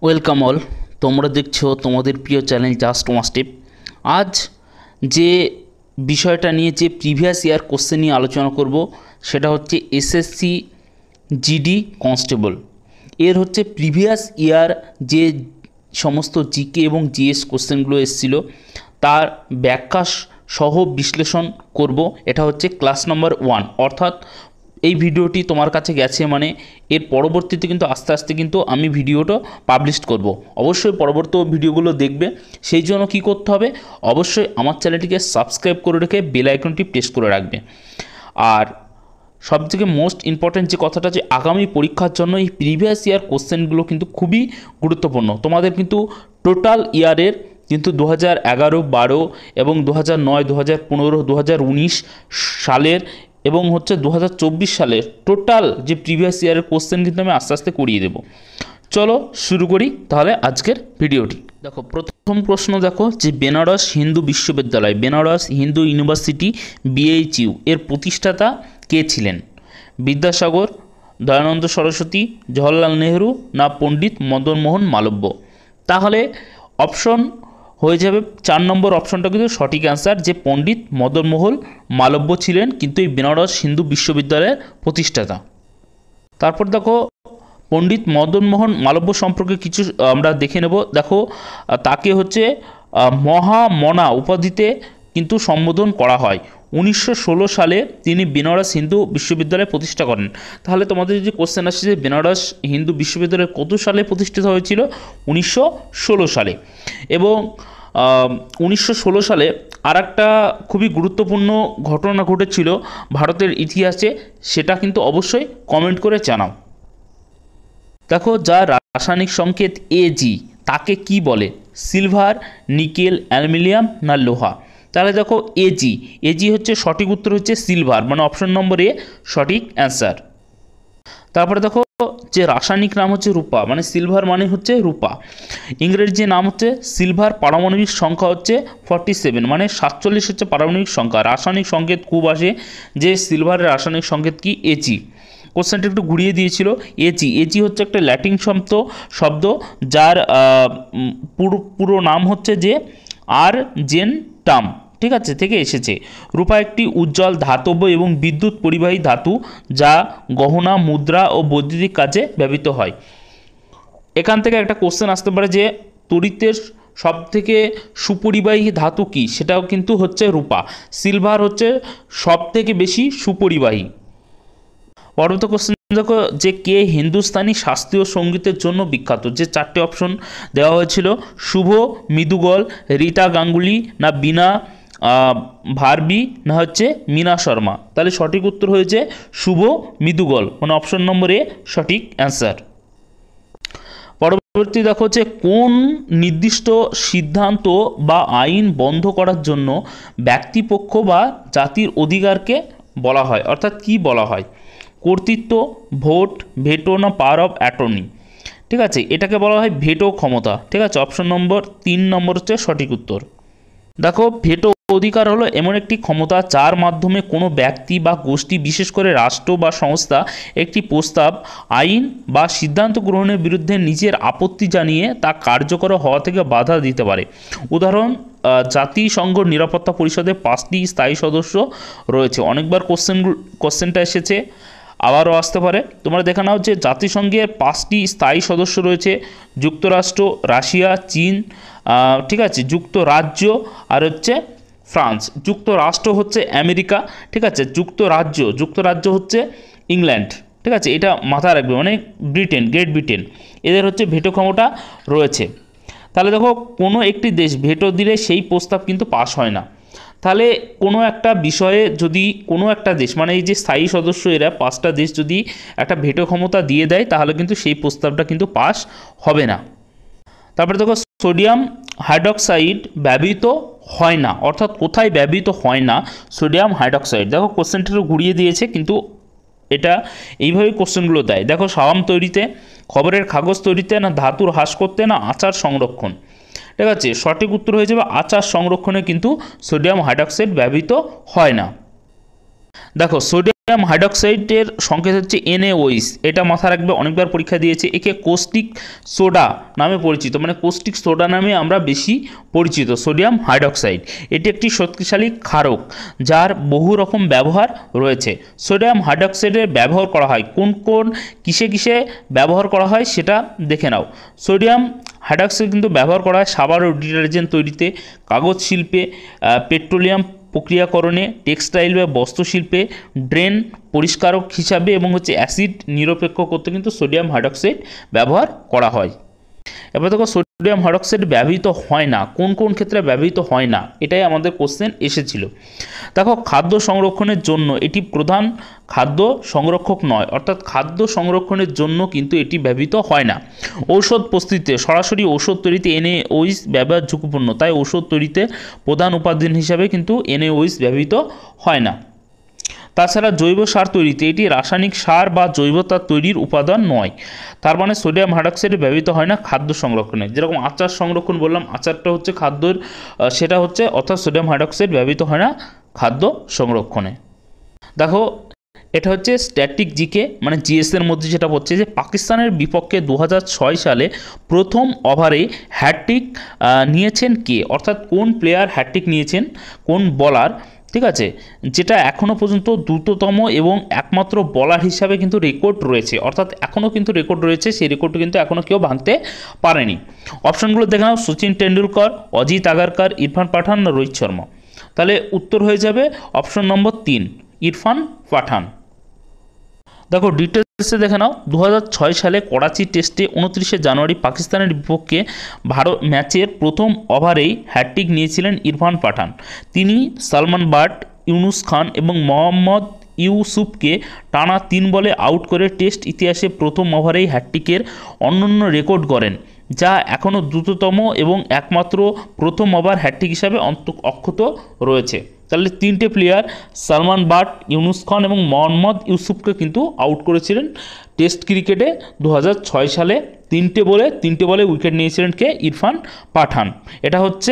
Welcome all. তোমরা দেখছো তোমাদের প্রিয় চ্যানেল জাস্ট ওয়ান স্টেপ। আজ যে বিষয়টা নিয়ে যে প্রিভিয়াস ইয়ার কোশ্চেন নিয়ে আলোচনা করব সেটা হচ্ছে এসএসসি জিডি কনস্টেবল। এর হচ্ছে প্রিভিয়াস ইয়ার যে সমস্ত জিকে এবং জিএস কোশ্চেনগুলো এসেছিল তার ব্যাখ্যা সহ বিশ্লেষণ করব। এটা হচ্ছে ক্লাস নাম্বার 1, অর্থাৎ এই ভিডিওটি তোমার কাছে গেছে মানে এর পরবর্তীতে কিন্তু আস্তে আস্তে কিন্তু আমি ভিডিওটা পাবলিশ করব। অবশ্যই পরবর্তী ভিডিওগুলো দেখবে, সেই জন্য কী করতে হবে, অবশ্যই আমার চ্যানেলটিকে সাবস্ক্রাইব করে রেখে বেল আইকনটি প্রেস করে রাখবে। আর সবথেকে মোস্ট ইম্পর্ট্যান্ট যে কথাটা, যে আগামী পরীক্ষার জন্য এই প্রিভিয়াস ইয়ার কোশ্চেনগুলো কিন্তু খুবই গুরুত্বপূর্ণ। তোমাদের কিন্তু টোটাল ইয়ারের কিন্তু 2011, 12 এবং 2009, 2015, 2019 সালের এবং হচ্ছে 2024 সালের টোটাল যে প্রিভিয়াস ইয়ারের কোশ্চেন কিন্তু আমি আস্তে আস্তে করিয়ে দেবো। চলো শুরু করি তাহলে আজকের ভিডিওটি। দেখো, প্রথম প্রশ্ন দেখো যে বেনারস হিন্দু বিশ্ববিদ্যালয়, বেনারস হিন্দু ইউনিভার্সিটি BHU এর প্রতিষ্ঠাতা কে ছিলেন? বিদ্যাসাগর, দয়ানন্দ সরস্বতী, জওহরলাল নেহরু না পণ্ডিত মদনমোহন মালব্য? তাহলে অপশন হয়ে যাবে 4 নম্বর অপশনটা কিন্তু সঠিক অ্যান্সার, যে পণ্ডিত মদনমোহন মালব্য ছিলেন কিন্তু এই বেনারস হিন্দু বিশ্ববিদ্যালয়ের প্রতিষ্ঠাতা। তারপর দেখো পণ্ডিত মদনমোহন মালব্য সম্পর্কে কিছু আমরা দেখে নেব। দেখো তাকে হচ্ছে মহামনা উপাধিতে কিন্তু সম্বোধন করা হয়। 1916 সালে তিনি বেনারস হিন্দু বিশ্ববিদ্যালয় প্রতিষ্ঠা করেন। তাহলে তোমাদের যে কোশ্চেন আসছে যে বেনারস হিন্দু বিশ্ববিদ্যালয় কত সালে প্রতিষ্ঠিত হয়েছিল? 1916 সালে। এবং 1916 সালে আর একটা খুবই গুরুত্বপূর্ণ ঘটনা ঘটেছিল ভারতের ইতিহাসে, সেটা কিন্তু অবশ্যই কমেন্ট করে জানাও। দেখো, যার রাসায়নিক সংকেত AG তাকে কি বলে? সিলভার, নিকেল, অ্যালুমিনিয়াম না লোহা? তাহলে দেখো AG হচ্ছে সঠিক উত্তর, হচ্ছে সিলভার, মানে অপশন নম্বর A সঠিক অ্যান্সার। তারপরে দেখো যে রাসায়নিক নাম হচ্ছে রূপা, মানে সিলভার মানে হচ্ছে রূপা। ইংরেজি নাম হচ্ছে সিলভার। পারমাণবিক সংখ্যা হচ্ছে 47, মানে 47 হচ্ছে পারমাণবিক সংখ্যা। রাসায়নিক সংকেত খুব আসে যে সিলভারের রাসায়নিক সংকেত কি? AG। কোশ্চেনটা একটু ঘুরিয়ে দিয়েছিল। এজি হচ্ছে একটা ল্যাটিন শব্দ যার পুরো নাম হচ্ছে যে আর্জেন্টাম, ঠিক আছে, থেকে এসেছে। রূপা একটি উজ্জ্বল ধাতব এবং বিদ্যুৎ পরিবাহী ধাতু যা গহনা, মুদ্রা ও বৈদ্যুতিক কাজে ব্যবহৃত হয়। এখান থেকে একটা কোশ্চেন আসতে পারে যে তড়িতের সবথেকে সুপরিবাহী ধাতু কি? সেটাও কিন্তু হচ্ছে রূপা। সিলভার হচ্ছে সবথেকে বেশি সুপরিবাহী। পরবর্তী কোশ্চেন দেখো যে কে হিন্দুস্তানি শাস্ত্রীয় সঙ্গীতের জন্য বিখ্যাত? যে 4টে অপশন দেওয়া হয়েছিল, শুভ মিদুগল, রীতা গাঙ্গুলি না বীণা ভারবি না হচ্ছে মীনা শর্মা? তাহলে সঠিক উত্তর হয়েছে শুভ মিদুগল, মানে অপশন নম্বর A সঠিক অ্যান্সার। পরবর্তী দেখো যে কোন নির্দিষ্ট সিদ্ধান্ত বা আইন বন্ধ করার জন্য ব্যক্তিপক্ষ বা জাতির অধিকারকে বলা হয়, অর্থাৎ কি বলা হয়? কর্তৃত্ব, ভোট, ভেটো না পাওয়ার অফ অ্যাটর্নি? ঠিক আছে, এটাকে বলা হয় ভেটো ক্ষমতা। ঠিক আছে, অপশন নম্বর 3 নম্বর হচ্ছে সঠিক উত্তর। দেখো, ভেটো অধিকার হলো এমন একটি ক্ষমতা যার মাধ্যমে কোনো ব্যক্তি বা গোষ্ঠী, বিশেষ করে রাষ্ট্র বা সংস্থা, একটি প্রস্তাব, আইন বা সিদ্ধান্ত গ্রহণের বিরুদ্ধে নিজের আপত্তি জানিয়ে তা কার্যকর হওয়া থেকে বাধা দিতে পারে। উদাহরণ, জাতিসংঘ নিরাপত্তা পরিষদে 5টি স্থায়ী সদস্য রয়েছে। অনেকবার কোশ্চেনটা এসেছে, আবারও আসতে পারে। তোমরা দেখে নাও যে জাতিসংঘের 5টি স্থায়ী সদস্য রয়েছে: যুক্তরাষ্ট্র, রাশিয়া, চীন, ঠিক আছে, যুক্তরাজ্য আর হচ্ছে ফ্রান্স। যুক্তরাষ্ট্র হচ্ছে আমেরিকা, ঠিক আছে, যুক্তরাজ্য হচ্ছে ইংল্যান্ড, ঠিক আছে, এটা মাথায় রাখবে, মানে গ্রেট ব্রিটেন, এদের হচ্ছে ভেটো ক্ষমতা রয়েছে। তাহলে দেখো, কোনো একটি দেশ ভেটো দিলে সেই প্রস্তাব কিন্তু পাস হয় না। তাহলে কোনো একটা বিষয়ে যদি কোনো একটা দেশ, মানে এই যে স্থায়ী সদস্য এরা 5টা দেশ যদি একটা ভেটো ক্ষমতা দিয়ে দেয় তাহলে কিন্তু সেই প্রস্তাবটা কিন্তু পাস হবে না। তারপরে দেখো, সোডিয়াম হাইড্রক্সাইড ব্যবহৃত হয় না, অর্থাৎ কোথায় ব্যবহৃত হয় না সোডিয়াম হাইড্রক্সাইড? দেখো কোশ্চেনটা ঘুরিয়ে দিয়েছে, কিন্তু এটা এইভাবেই কোশ্চেনগুলো দেয়। দেখো, সাবান তৈরিতে, খবরের কাগজ তৈরিতে না ধাতুর হ্রাস করতে না আচার সংরক্ষণ? ঠিক আছে, সঠিক উত্তর হয়ে যাবে আচার সংরক্ষণে কিন্তু সোডিয়াম হাইড্রক্সাইড ব্যবহৃত হয় না। দেখো, সোডিয়াম সোডিয়াম হাইড্রক্সাইডের সংকেত হচ্ছে NaOH, এটা মাথা রাখবে, অনেকবার পরীক্ষা দিয়েছে। একে কোস্টিক সোডা নামে পরিচিত, মানে কোস্টিক সোডা নামে আমরা বেশি পরিচিত সোডিয়াম হাইড্রক্সাইড। এটি একটি শক্তিশালী ক্ষারক যার বহু রকম ব্যবহার রয়েছে। সোডিয়াম হাইড্রক্সাইডের ব্যবহার করা হয় কোন কোন কিসে কিসে ব্যবহার করা হয় সেটা দেখে নাও। সোডিয়াম হাইড্রক্সাইড কিন্তু ব্যবহার করা হয় সাবান ও ডিটারজেন্ট তৈরিতে, কাগজ শিল্পে, পেট্রোলিয়াম প্রক্রিয়াকরণে, টেক্সটাইল বা বস্ত্রশিল্পে, ড্রেন পরিষ্কারক হিসাবে এবং হচ্ছে অ্যাসিড নিরপেক্ষ করতে কিন্তু সোডিয়াম হাইড্রক্সাইড ব্যবহার করা হয়। এবার দেখো সোডিয়াম হাইড্রক্সাইড ব্যবহৃত হয় না, কোন কোন ক্ষেত্রে ব্যবহৃত হয় না, এটাই আমাদের কোশ্চেন এসেছিল। দেখো খাদ্য সংরক্ষণের জন্য এটি প্রধান খাদ্য সংরক্ষক নয়, অর্থাৎ খাদ্য সংরক্ষণের জন্য কিন্তু এটি ব্যবহৃত হয় না। ঔষধ প্রস্তুতিতে, সরাসরি ঔষধ তৈরিতে NaOH ব্যবহার ঝুঁকিপূর্ণ, তাই ঔষধ তৈরিতে প্রধান উপাদান হিসাবে কিন্তু NaOH ব্যবহৃত হয় না। তাছাড়া জৈব সার তৈরিতে এটি রাসায়নিক সার বা জৈব সার তৈরির উপাদান নয়। তার মানে সোডিয়াম হাইড্রক্সাইড ব্যবহৃত হয় না খাদ্য সংরক্ষণে। যেরকম আচার সংরক্ষণ বললাম, আচারটা হচ্ছে খাদ্যর, সেটা হচ্ছে, অর্থাৎ সোডিয়াম হাইড্রক্সাইড ব্যবহৃত হয় না খাদ্য সংরক্ষণে। দেখো এটা হচ্ছে স্ট্যাটিক জিকে, মানে জিএসের মধ্যে যেটা বলছে যে পাকিস্তানের বিপক্ষে 2006 সালে প্রথম ওভারে হ্যাটট্রিক নিয়েছেন কে, অর্থাৎ কোন প্লেয়ার হ্যাটট্রিক নিয়েছেন, কোন বলার, ঠিক আছে, যেটা এখনও পর্যন্ত দ্রুততম এবং একমাত্র বলার হিসাবে কিন্তু রেকর্ড রয়েছে, অর্থাৎ এখনও কিন্তু রেকর্ড রয়েছে, সেই রেকর্ডটা কিন্তু এখনও কেউ ভাঙতে পারেনি। অপশানগুলো দেখে নাও, সচিন টেন্ডুলকর, অজিত আগারকার, ইরফান পাঠান না রোহিত শর্মা। তাহলে উত্তর হয়ে যাবে অপশন নম্বর 3, ইরফান পাঠান। দেখো ডিটেলসে দেখে নাও, 2006 সালে করাচি টেস্টে 29শে জানুয়ারি পাকিস্তানের বিপক্ষে ভারত ম্যাচের প্রথম ওভারেই হ্যাটট্রিক নিয়েছিলেন ইরফান পাঠান। তিনি সালমান বাট, ইউনুস খান এবং মোহাম্মদ ইউসুফকে টানা 3 বলে আউট করে টেস্ট ইতিহাসে প্রথম ওভারেই হ্যাটট্রিকের অনন্য রেকর্ড গড়েন, যা এখনও দ্রুততম এবং একমাত্র প্রথম ওভার হ্যাটট্রিক হিসাবে অক্ষত রয়েছে। তাহলে 3টে প্লেয়ার সালমান বাট, ইউনুস খান এবং মোহাম্মদ ইউসুফকে কিন্তু আউট করেছিলেন টেস্ট ক্রিকেটে 2006 সালে। 3টে বলে উইকেট নিয়েছিলেন কে, ইরফান পাঠান। এটা হচ্ছে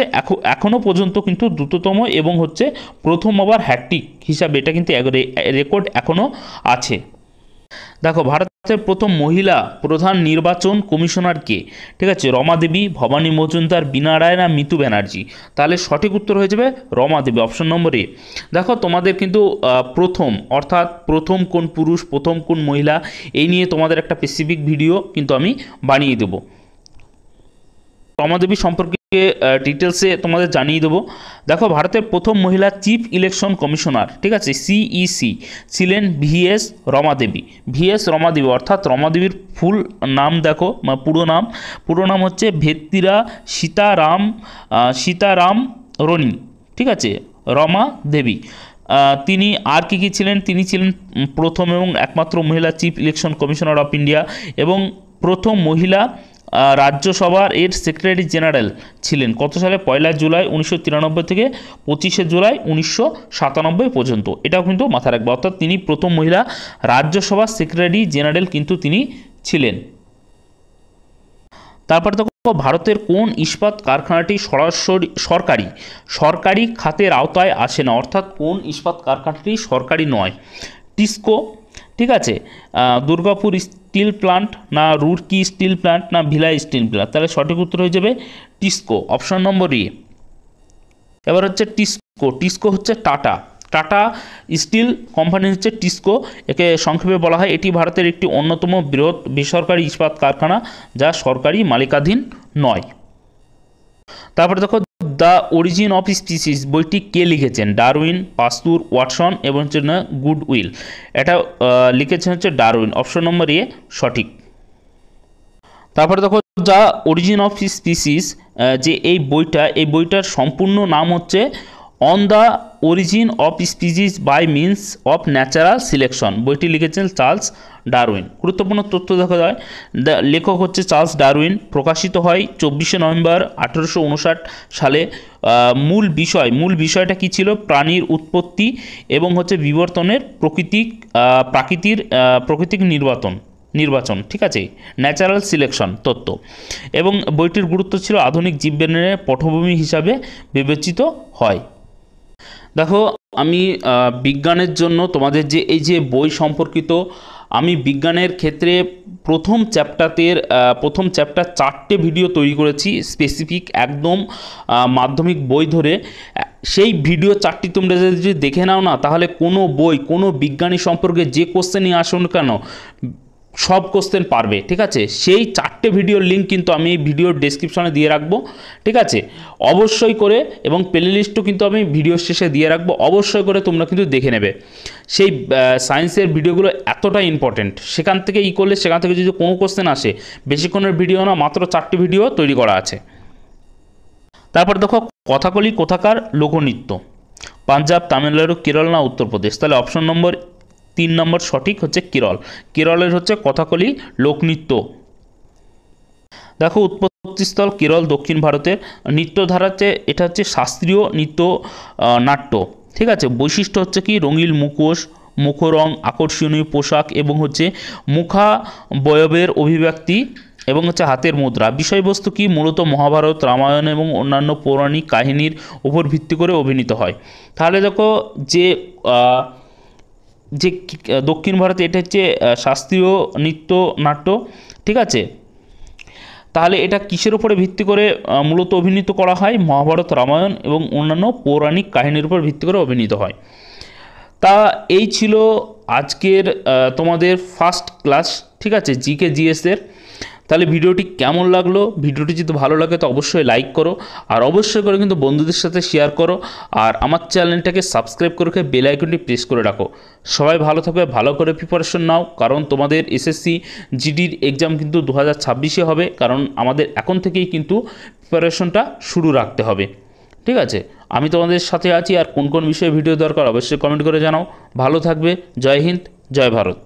এখনও পর্যন্ত কিন্তু দ্রুততম এবং হচ্ছে প্রথম ওভার হ্যাটট্রিক হিসাবে এটা কিন্তু রেকর্ড এখনও আছে। দেখো ভারতের প্রথম মহিলা প্রধান নির্বাচন কমিশনার কে, ঠিক আছে, রমা দেবী, ভবানী মজুমদার, বীণা রায় না মিতু ব্যানার্জি। তাহলে সঠিক উত্তর হয়ে যাবে রমা দেবী, অপশন নম্বর এ। দেখো তোমাদের কিন্তু প্রথম, অর্থাৎ প্রথম কোন পুরুষ, প্রথম কোন মহিলা, এই নিয়ে তোমাদের একটা স্পেসিফিক ভিডিও কিন্তু আমি বানিয়ে দেবো। রমা দেবী সম্পর্কে ডিটেলসে তোমাদের জানিয়ে দেবো। দেখো ভারতের প্রথম মহিলা চিফ ইলেকশন কমিশনার, ঠিক আছে, CEC ছিলেন VS রমা দেবী। VS রমা দেবী, অর্থাৎ রমা দেবীর ফুল নাম দেখো, পুরো নাম হচ্ছে ভেত্তিরা সীতারাম রনি, ঠিক আছে, রমা দেবী। তিনি আর কি ছিলেন, তিনি ছিলেন প্রথম এবং একমাত্র মহিলা chief election commissioner of India এবং প্রথম মহিলা রাজ্যসভার এর সেক্রেটারি জেনারেল ছিলেন কত সালে, 1 জুলাই 1993 থেকে 25 জুলাই 1997 পর্যন্ত। এটাও কিন্তু মাথায় রাখবে, অর্থাৎ তিনি প্রথম মহিলা রাজ্যসভার সেক্রেটারি জেনারেল কিন্তু তিনি ছিলেন। তারপর দেখো ভারতের কোন ইস্পাত কারখানাটি সরাসরি সরকারি খাতের আওতায় আসে না, অর্থাৎ কোন ইস্পাত কারখানাটি সরকারি নয়। টিসকো, ঠিক আছে, দুর্গাপুর স্টিল প্লান্ট না রুরকি স্টিল প্লান্ট না ভিলাই স্টিল প্লান্ট। তাহলে সঠিক উত্তর হয়ে যাবে টিসকো, অপশন নম্বর এ। এবার হচ্ছে টিসকো হচ্ছে টাটা স্টিল কোম্পানি হচ্ছে টিসকো, একে সংক্ষেপে বলা হয়। এটি ভারতের একটি অন্যতম বৃহৎ বেসরকারি ইস্পাত কারখানা যা সরকারি মালিকাধীন নয়। তারপরে দেখো দ্য অরিজিন অফ স্পিসিস বইটি কে লিখেছেন, ডারউইন, পাস্তুর, ওয়াটসন এবং হচ্ছে না গুডউইল। এটা লিখেছেন হচ্ছে ডারউইন, অপশন নম্বর এ সঠিক। তারপরে দেখো দ্য অরিজিন অফ স্পিসিস, যে এই বইটার সম্পূর্ণ নাম হচ্ছে on the origin of species by means of natural selection. বইটি লিখেছেন চার্লস ডারউইন। গুরুত্বপূর্ণ তথ্য দেখা যায়, লেখক হচ্ছে চার্লস ডারউইন। প্রকাশিত হয় 24 নভেম্বর 1859 সালে। মূল বিষয়টা কি ছিল, প্রাণীর উৎপত্তি এবং হচ্ছে বিবর্তনের প্রাকৃতিক নির্বাচন, ঠিক আছে, ন্যাচারাল সিলেকশন তত্ত্ব। এবং বইটির গুরুত্ব ছিল আধুনিক জীববিজ্ঞানের পটভূমি হিসাবে বিবেচিত হয়। দেখো আমি বিজ্ঞানের জন্য তোমাদের যে এই যে বই সম্পর্কিত, আমি বিজ্ঞানের ক্ষেত্রে প্রথম চ্যাপ্টার 4টে ভিডিও তৈরি করেছি স্পেসিফিক একদম মাধ্যমিক বই ধরে। সেই ভিডিও 4টি তোমরা যদি দেখে নাও না, তাহলে কোনো বই কোনো বিজ্ঞানী সম্পর্কে যে কোশ্চেনই আসুন কেন সব কোশ্চেন পারবে। ঠিক আছে, সেই 4টে ভিডিওর লিঙ্ক কিন্তু আমি এই ভিডিওর ডেসক্রিপশনে দিয়ে রাখবো। ঠিক আছে, অবশ্যই করে, এবং প্লে লিস্টও কিন্তু আমি ভিডিওর শেষে দিয়ে রাখবো, অবশ্যই করে তোমরা কিন্তু দেখে নেবে। সেই সায়েন্সের ভিডিওগুলো এতটা ইম্পর্টেন্ট, সেখান থেকে করলে সেখান থেকে যদি কোনো কোশ্চেন আসে, বেশিক্ষণের ভিডিও না, মাত্র 4টি ভিডিও তৈরি করা আছে। তারপর দেখো, কথাকলি কোথাকার লোকনৃত্য, পাঞ্জাব, তামিলনাড়ু, কেরল না উত্তরপ্রদেশ? তাহলে অপশন নম্বর 3 নম্বর সঠিক হচ্ছে কেরল। কেরলের হচ্ছে কথাকলি লোকনৃত্য। দেখো, উৎপত্তিস্থল কেরল, দক্ষিণ ভারতের। নৃত্যধারাতে এটা হচ্ছে শাস্ত্রীয় নৃত্য নাট্য। ঠিক আছে, বৈশিষ্ট্য হচ্ছে কি রঙিন মুখোশ, মুখরং, আকর্ষণীয় পোশাক এবং হচ্ছে মুখাবয়বের অভিব্যক্তি এবং হচ্ছে হাতের মুদ্রা। বিষয়বস্তু কি মূলত মহাভারত, রামায়ণ এবং অন্যান্য পৌরাণিক কাহিনীর উপর ভিত্তি করে অভিনীত হয়। তাহলে দেখো যে যে দক্ষিণ ভারতে এটা হচ্ছে শাস্ত্রীয় নৃত্য নাট্য। ঠিক আছে, তাহলে এটা কিসের উপরে ভিত্তি করে মূলত অভিনীত করা হয়? মহাভারত, রামায়ণ এবং অন্যান্য পৌরাণিক কাহিনীর উপর ভিত্তি করে অভিনীত হয়। তা এই ছিল আজকের তোমাদের ফার্স্ট ক্লাস। ঠিক আছে, জিকে জিএসের। তাহলে ভিডিওটি কেমন লাগলো? ভিডিওটি যদি ভালো লাগে তো অবশ্যই লাইক করো, আর অবশ্যই করে কিন্তু বন্ধুদের সাথে শেয়ার করো, আর আমার চ্যানেলটাকে সাবস্ক্রাইব করে বেল আইকনটি প্রেস করে রাখো। সবাই ভালো থাকবে, ভালো করে প্রিপারেশন নাও, কারণ তোমাদের এসএসসি জিডির এক্সাম কিন্তু 2026-এ হবে, কারণ আমাদের এখন থেকেই কিন্তু প্রিপারেশনটা শুরু রাখতে হবে। ঠিক আছে, আমি তোমাদের সাথে আছি, আর কোন কোন বিষয়ে ভিডিও দরকার অবশ্যই কমেন্ট করে জানাও। ভালো থাকবে। জয় হিন্দ, জয় ভারত।